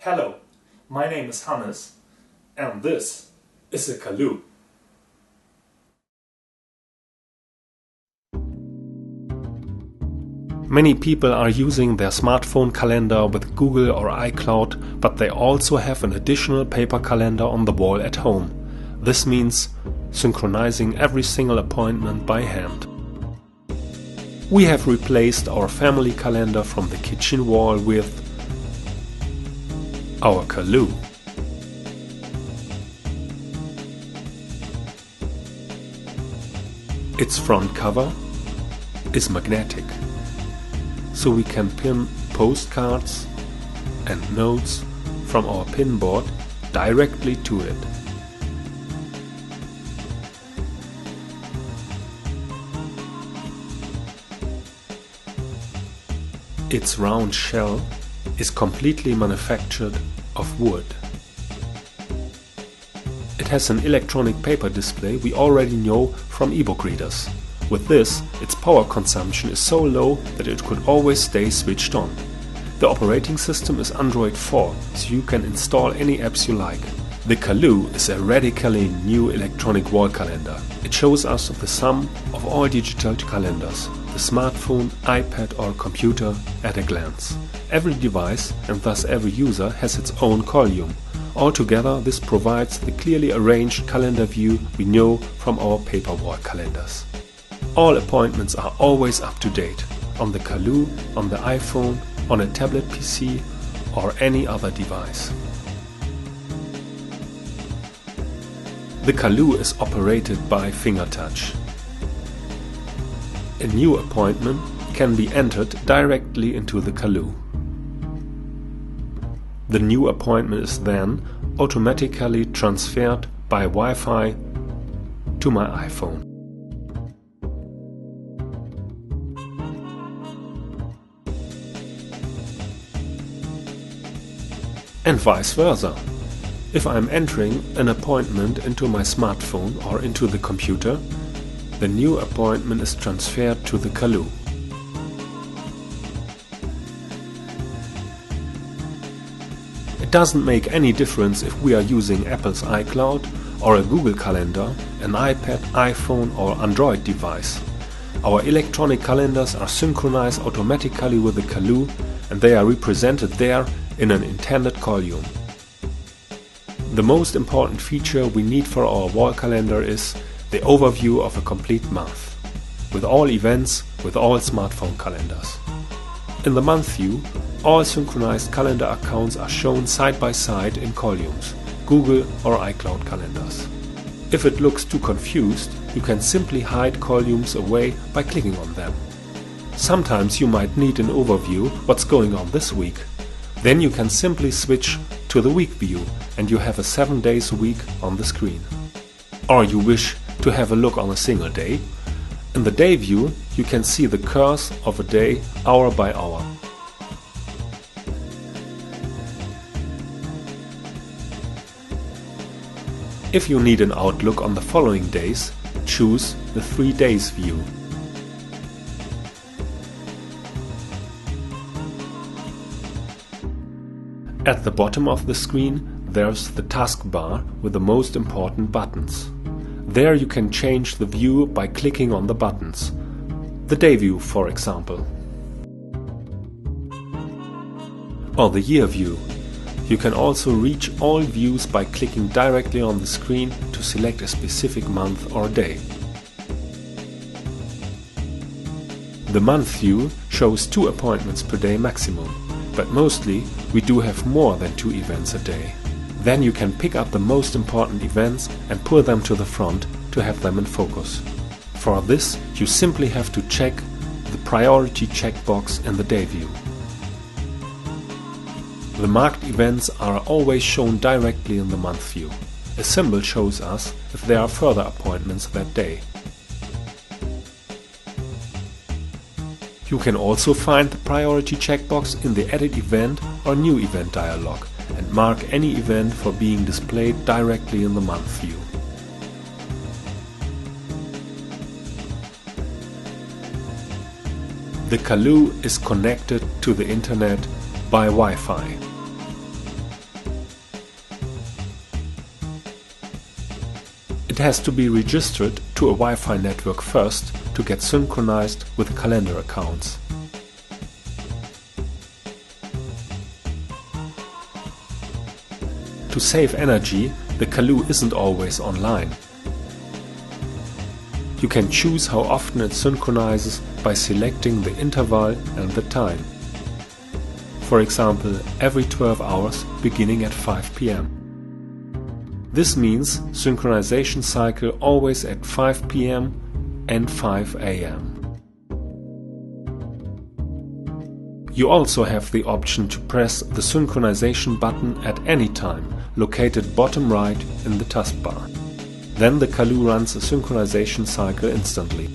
Hello, my name is Hannes, and this is a Calou. Many people are using their smartphone calendar with Google or iCloud, but they also have an additional paper calendar on the wall at home. This means synchronizing every single appointment by hand. We have replaced our family calendar from the kitchen wall with our Calou. Its front cover is magnetic, so we can pin postcards and notes from our pinboard directly to it. Its round shell is completely manufactured of wood. It has an electronic paper display we already know from ebook readers. With this, its power consumption is so low that it could always stay switched on. The operating system is Android 4, so you can install any apps you like. The Calou is a radically new electronic wall calendar. It shows us the sum of all digital calendars, the smartphone, iPad or computer at a glance. Every device, and thus every user, has its own column. Altogether, this provides the clearly arranged calendar view we know from our paper wall calendars. All appointments are always up to date, on the Calou, on the iPhone, on a tablet PC or any other device. The Calou is operated by finger touch. A new appointment can be entered directly into the Calou. The new appointment is then automatically transferred by Wi-Fi to my iPhone. And vice versa. If I'm entering an appointment into my smartphone or into the computer, the new appointment is transferred to the Calou. It doesn't make any difference if we are using Apple's iCloud or a Google Calendar, an iPad, iPhone or Android device. Our electronic calendars are synchronized automatically with the Calou, and they are represented there in an intended column. The most important feature we need for our wall calendar is the overview of a complete month, with all events, with all smartphone calendars. In the month view, all synchronized calendar accounts are shown side by side in columns, Google or iCloud calendars. If it looks too confused, you can simply hide columns away by clicking on them. Sometimes you might need an overview what's going on this week. Then you can simply switch to the week view and you have a 7 days week on the screen. Or you wish to have a look on a single day. In the day view you can see the course of a day hour by hour. If you need an outlook on the following days, choose the 3 days view. At the bottom of the screen there's the taskbar with the most important buttons. There you can change the view by clicking on the buttons. The day view, for example. Or the year view. You can also reach all views by clicking directly on the screen to select a specific month or day. The month view shows 2 appointments per day maximum, but mostly we do have more than 2 events a day. Then you can pick up the most important events and pull them to the front to have them in focus. For this, you simply have to check the priority checkbox in the day view. The marked events are always shown directly in the month view. A symbol shows us if there are further appointments that day. You can also find the priority checkbox in the Edit Event or New Event dialog and mark any event for being displayed directly in the month view. The Calou is connected to the internet by Wi-Fi. has to be registered to a Wi-Fi network first to get synchronized with the calendar accounts. To save energy, the Calou isn't always online. You can choose how often it synchronizes by selecting the interval and the time. For example, every 12 hours beginning at 5 p.m. This means synchronization cycle always at 5 p.m. and 5 a.m. You also have the option to press the synchronization button at any time, located bottom right in the taskbar. Then the Calou runs a synchronization cycle instantly.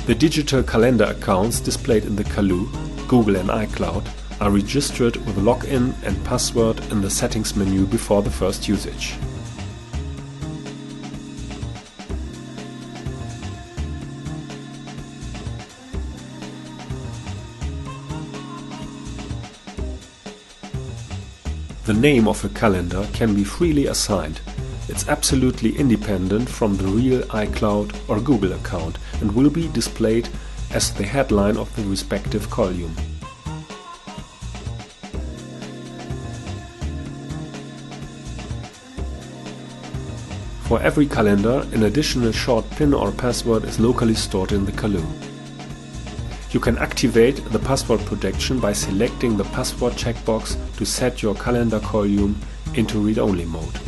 The digital calendar accounts displayed in the Calou, Google and iCloud are registered with login and password in the settings menu before the first usage. The name of a calendar can be freely assigned. It's absolutely independent from the real iCloud or Google account and will be displayed as the headline of the respective column. For every calendar, an additional short PIN or password is locally stored in the Calou. You can activate the password protection by selecting the password checkbox to set your calendar column into read-only mode.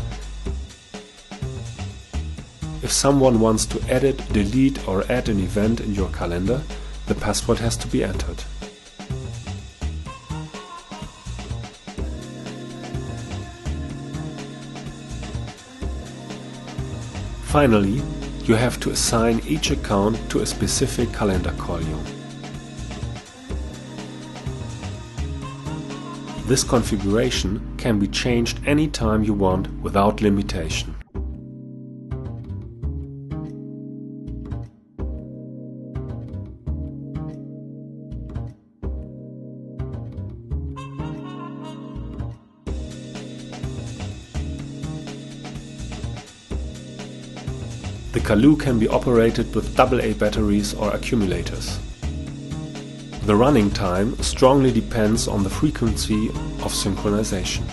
If someone wants to edit, delete or add an event in your calendar, the password has to be entered. Finally, you have to assign each account to a specific calendar column. This configuration can be changed anytime you want without limitation. The Calou can be operated with AA batteries or accumulators. The running time strongly depends on the frequency of synchronization.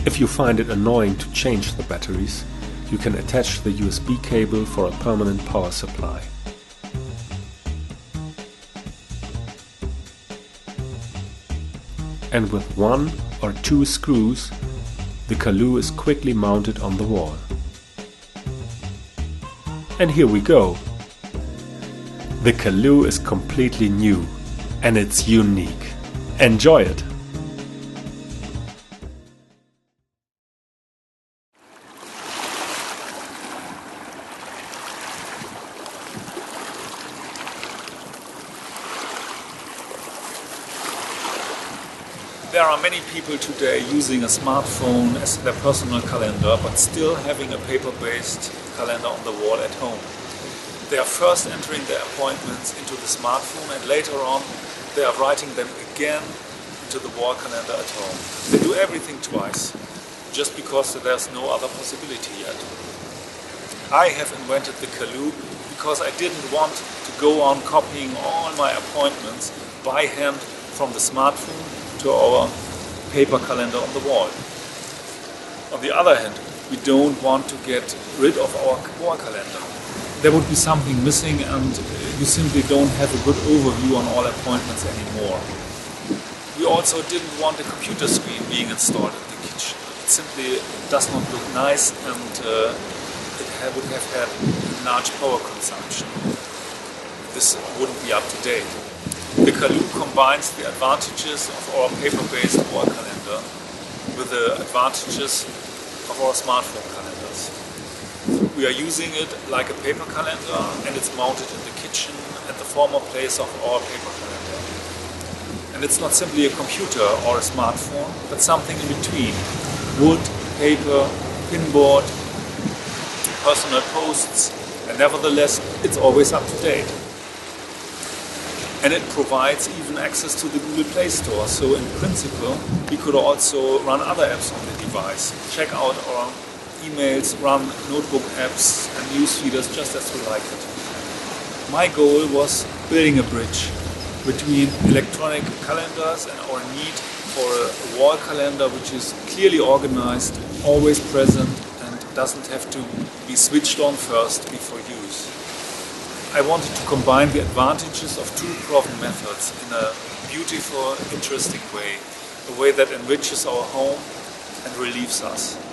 If you find it annoying to change the batteries, you can attach the USB cable for a permanent power supply. And with 1 or 2 screws, the Calou is quickly mounted on the wall. And here we go! The Calou is completely new and it's unique. Enjoy it! There are many people today using a smartphone as their personal calendar, but still having a paper-based calendar on the wall at home. They are first entering their appointments into the smartphone and later on they are writing them again into the wall calendar at home. They do everything twice, just because there's no other possibility yet. I have invented the Calou because I didn't want to go on copying all my appointments by hand from the smartphone to our paper calendar on the wall. On the other hand, we don't want to get rid of our wall calendar. There would be something missing and you simply don't have a good overview on all appointments anymore. We also didn't want a computer screen being installed in the kitchen. It simply does not look nice and it would have had large power consumption. This wouldn't be up to date. The Calou combines the advantages of our paper-based wall calendar with the advantages of our smartphone calendars. We are using it like a paper calendar and it's mounted in the kitchen at the former place of our paper calendar. And it's not simply a computer or a smartphone, but something in between. Wood, paper, pinboard, personal posts and Nevertheless, it's always up to date. And it provides even access to the Google Play Store. So in principle, we could also run other apps on the device. Check out our emails, run notebook apps and news feeders just as we like it. My goal was building a bridge between electronic calendars and our need for a wall calendar which is clearly organized, always present, and doesn't have to be switched on first before use. I wanted to combine the advantages of two proven methods in a beautiful, interesting way, a way that enriches our home and relieves us.